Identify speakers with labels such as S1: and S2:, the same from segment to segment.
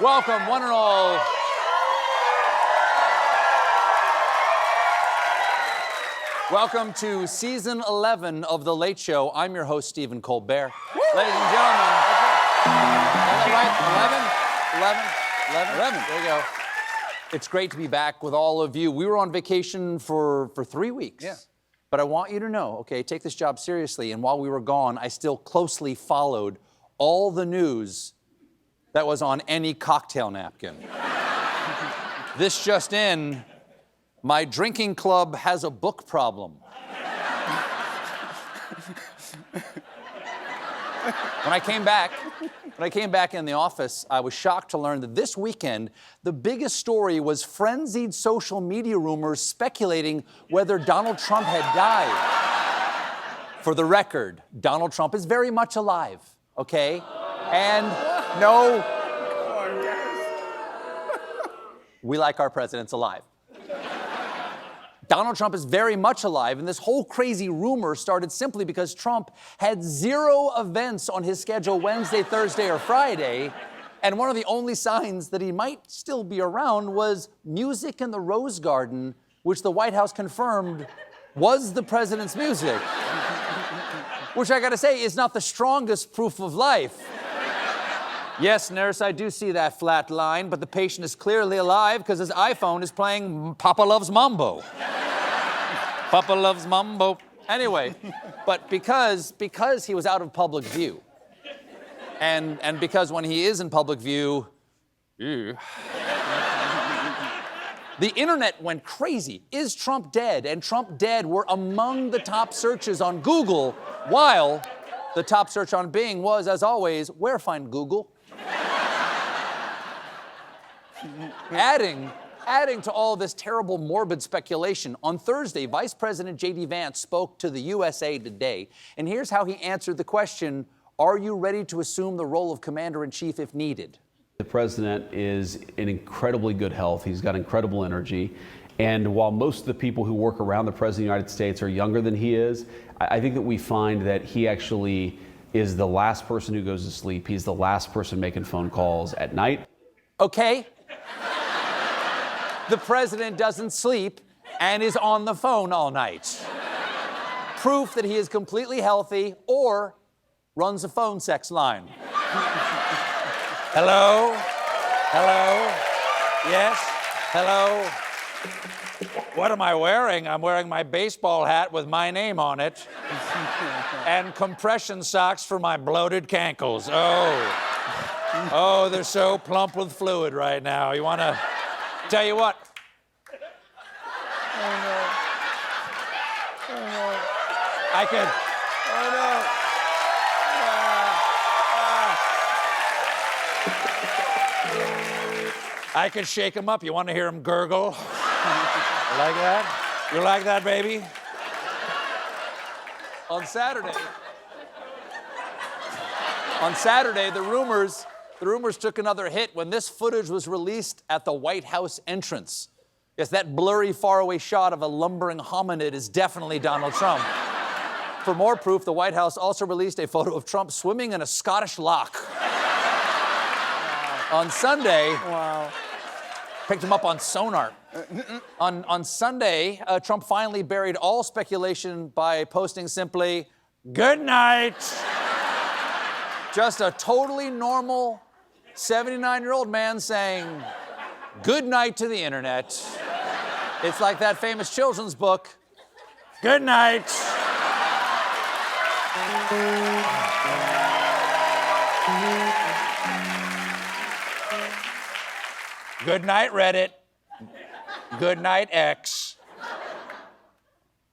S1: Welcome, one and all. Welcome to season 11 of The Late Show. I'm your host, Stephen Colbert. Woo! Ladies and gentlemen. Is that right? 11? There you go. It's great to be back with all of you. We were on vacation for 3 weeks.
S2: Yeah.
S1: But I want you to know, okay, take this job seriously. And while we were gone, I still closely followed all the news that was on any cocktail napkin. This just in, my drinking club has a book problem. When I came back in the office, I was shocked to learn that this weekend, the biggest story was frenzied social media rumors speculating whether Donald Trump had died. For the record, Donald Trump is very much alive, okay? And no, we like our presidents alive. Donald Trump is very much alive, and this whole crazy rumor started simply because Trump had 0 events on his schedule Wednesday, Thursday, or Friday, and one of the only signs that he might still be around was music in the Rose Garden, which the White House confirmed was the president's music. Which I gotta say is not the strongest proof of life. Yes, nurse, I do see that flat line, but the patient is clearly alive because his iPhone is playing Papa Loves Mambo. Papa Loves Mambo. Anyway, but because he was out of public view, and because when he is in public view, the internet went crazy. Is Trump dead? And Trump dead were among the top searches on Google, while the top search on Bing was, as always, where find Google? Adding to all this terrible, morbid speculation, on Thursday, Vice President J.D. Vance spoke to the USA Today, and here's how he answered the question, are you ready to assume the role of commander-in-chief if needed?
S3: The president is in incredibly good health. He's got incredible energy. And while most of the people who work around the president of the United States are younger than he is, I think that we find that he actually is the last person who goes to sleep. He's the last person making phone calls at night.
S1: Okay. The president doesn't sleep and is on the phone all night. Proof that he is completely healthy or runs a phone sex line. Hello? Hello? Yes? Hello? What am I wearing? I'm wearing my baseball hat with my name on it and compression socks for my bloated cankles. Oh, they're so plump with fluid right now. You want to... Tell you what.
S2: Oh, no. Oh, no.
S1: I could...
S2: Oh, no.
S1: I could shake him up. You want to hear him gurgle? You like that? You like that, baby? On Saturday, the rumors took another hit when this footage was released at the White House entrance. Yes, that blurry, faraway shot of a lumbering hominid is definitely Donald Trump. For more proof, the White House also released a photo of Trump swimming in a Scottish loch. On Sunday,
S2: Wow.
S1: picked him up on sonar. On Sunday, Trump finally buried all speculation by posting simply, "Good night." Just a totally normal 79-year-old man saying good night to the internet. It's like that famous children's book, Good Night. Good night, Reddit. Good night, X.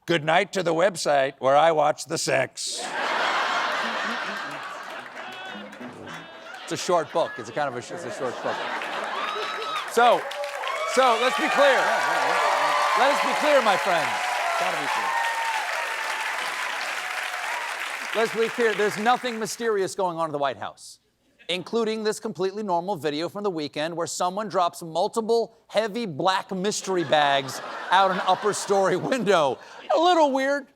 S1: Good night to the website where I watch the sex. It's a short book. It's a short book. So let's be clear. Let us be clear, my friends. Gotta be clear. Let's be clear. There's nothing mysterious going on in the White House, including this completely normal video from the weekend where someone drops multiple heavy black mystery bags out an upper story window. A little weird.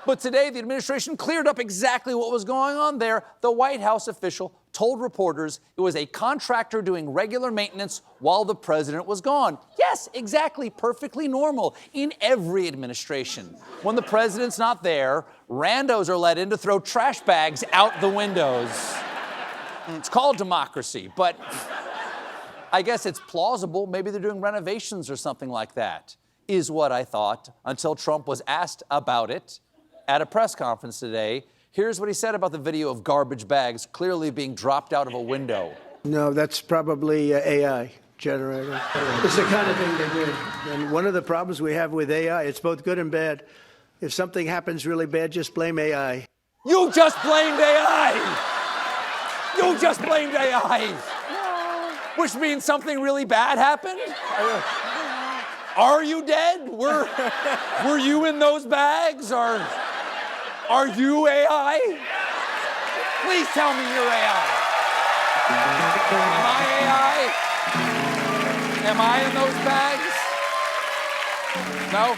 S1: But today, the administration cleared up exactly what was going on there. The White House official told reporters it was a contractor doing regular maintenance while the president was gone. Yes, exactly, perfectly normal in every administration. When the president's not there, randos are let in to throw trash bags out the windows. It's called democracy, but I guess it's plausible. Maybe they're doing renovations or something like that, is what I thought, until Trump was asked about it at a press conference today. Here's what he said about the video of garbage bags clearly being dropped out of a window.
S4: No, that's probably AI generated. It's the kind of thing they do. And one of the problems we have with AI, it's both good and bad. If something happens really bad, just blame AI.
S1: You just blamed AI! You just blamed AI! Which means something really bad happened? Are you dead? Were you in those bags? Are you AI? Please tell me you're AI. Am I AI? Am I in those bags? No?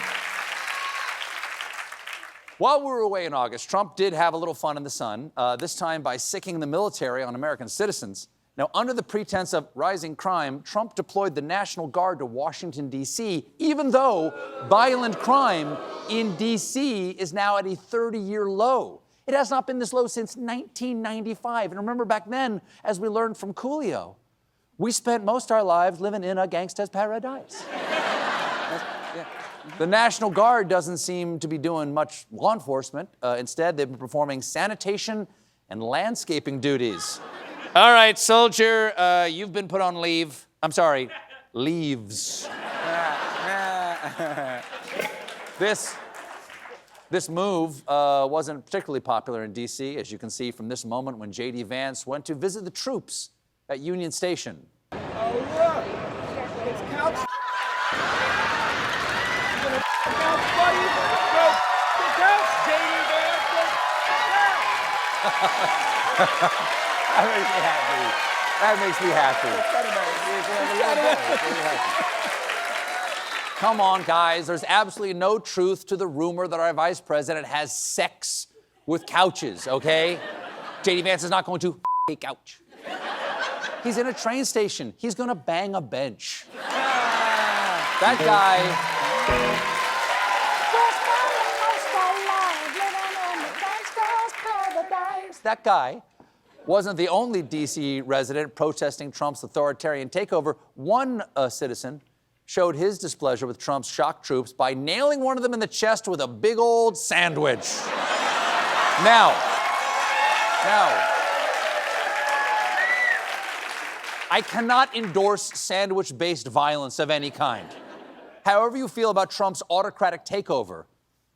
S1: While we were away in August, Trump did have a little fun in the sun, this time by sicking the military on American citizens. Now, under the pretense of rising crime, Trump deployed the National Guard to Washington, D.C., even though violent crime in D.C. is now at a 30-year low. It has not been this low since 1995. And remember back then, as we learned from Coolio, we spent most of our lives living in a gangsta's paradise. The National Guard doesn't seem to be doing much law enforcement. Instead, they've been performing sanitation and landscaping duties. All right, soldier, you've been put on leave. I'm sorry, leaves. This move wasn't particularly popular in D.C., as you can see from this moment when J.D. Vance went to visit the troops at Union Station.
S2: Oh, look! It's couch. You gonna couch, buddy? Go the couch, J.D. Vance.
S1: That makes me happy. That makes me happy. Come on, guys. There's absolutely no truth to the rumor that our vice president has sex with couches, okay? J.D. Vance is not going to a couch. He's in a train station. He's going to bang a bench. That guy... That guy wasn't the only D.C. resident protesting Trump's authoritarian takeover. One citizen showed his displeasure with Trump's shock troops by nailing one of them in the chest with a big old sandwich. Now, I cannot endorse sandwich-based violence of any kind. However you feel about Trump's autocratic takeover,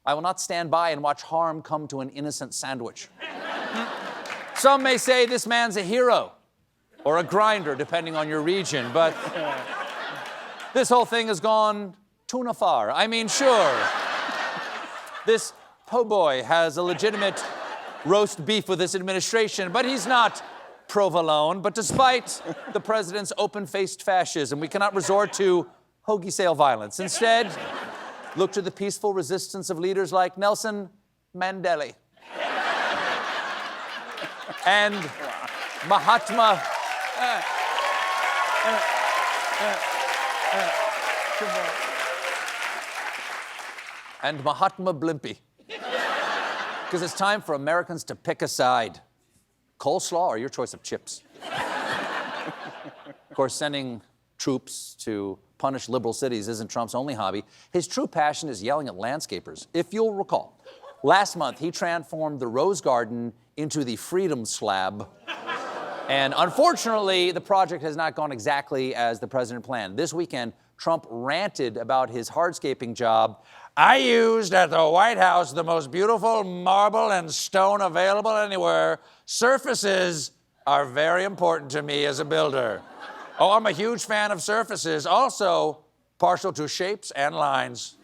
S1: I will not stand by and watch harm come to an innocent sandwich. Some may say this man's a hero or a grinder, depending on your region, but this whole thing has gone too far. I mean, sure, this po' boy has a legitimate roast beef with this administration, but he's not provolone. But despite the president's open-faced fascism, we cannot resort to hoagie-sale violence. Instead, look to the peaceful resistance of leaders like Nelson Mandela and Mahatma Blimpy. Because it's time for Americans to pick a side. Coleslaw or your choice of chips? Of course, sending troops to punish liberal cities isn't Trump's only hobby. His true passion is yelling at landscapers. If you'll recall, last month he transformed the Rose Garden into the Freedom Slab. And unfortunately, the project has not gone exactly as the president planned. This weekend, Trump ranted about his hardscaping job. I used at the White House the most beautiful marble and stone available anywhere. Surfaces are very important to me as a builder. Oh, I'm a huge fan of surfaces. Also, partial to shapes and lines.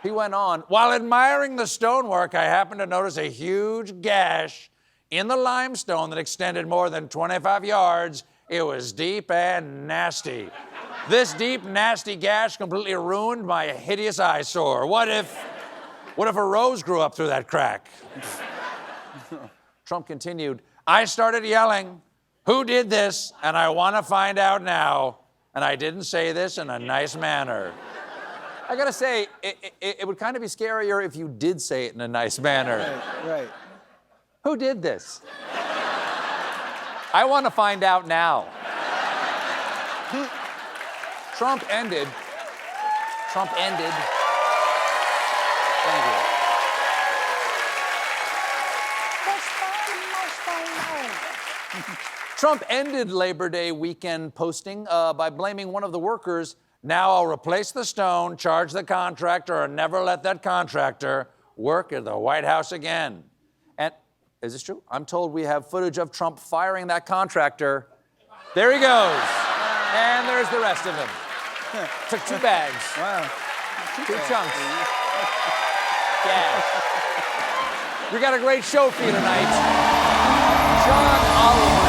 S1: He went on, while admiring the stonework, I happened to notice a huge gash in the limestone that extended more than 25 yards. It was deep and nasty. This deep, nasty gash completely ruined my hideous eyesore. What if a rose grew up through that crack? Trump continued, I started yelling, "Who did this? And I want to find out now." And I didn't say this in a nice manner. I gotta say, it would kind of be scarier if you did say it in a nice manner.
S2: Right.
S1: Who did this? I want to find out now. Trump ended. Thank you. Trump ended Labor Day weekend posting by blaming one of the workers. "Now I'll replace the stone, charge the contractor, and never let that contractor work at the White House again." And is this true? I'm told we have footage of Trump firing that contractor. There he goes. And there's the rest of him. Took 2 bags.
S2: Wow.
S1: 2 chunks. Yeah. We got a great show for you tonight. John Oliver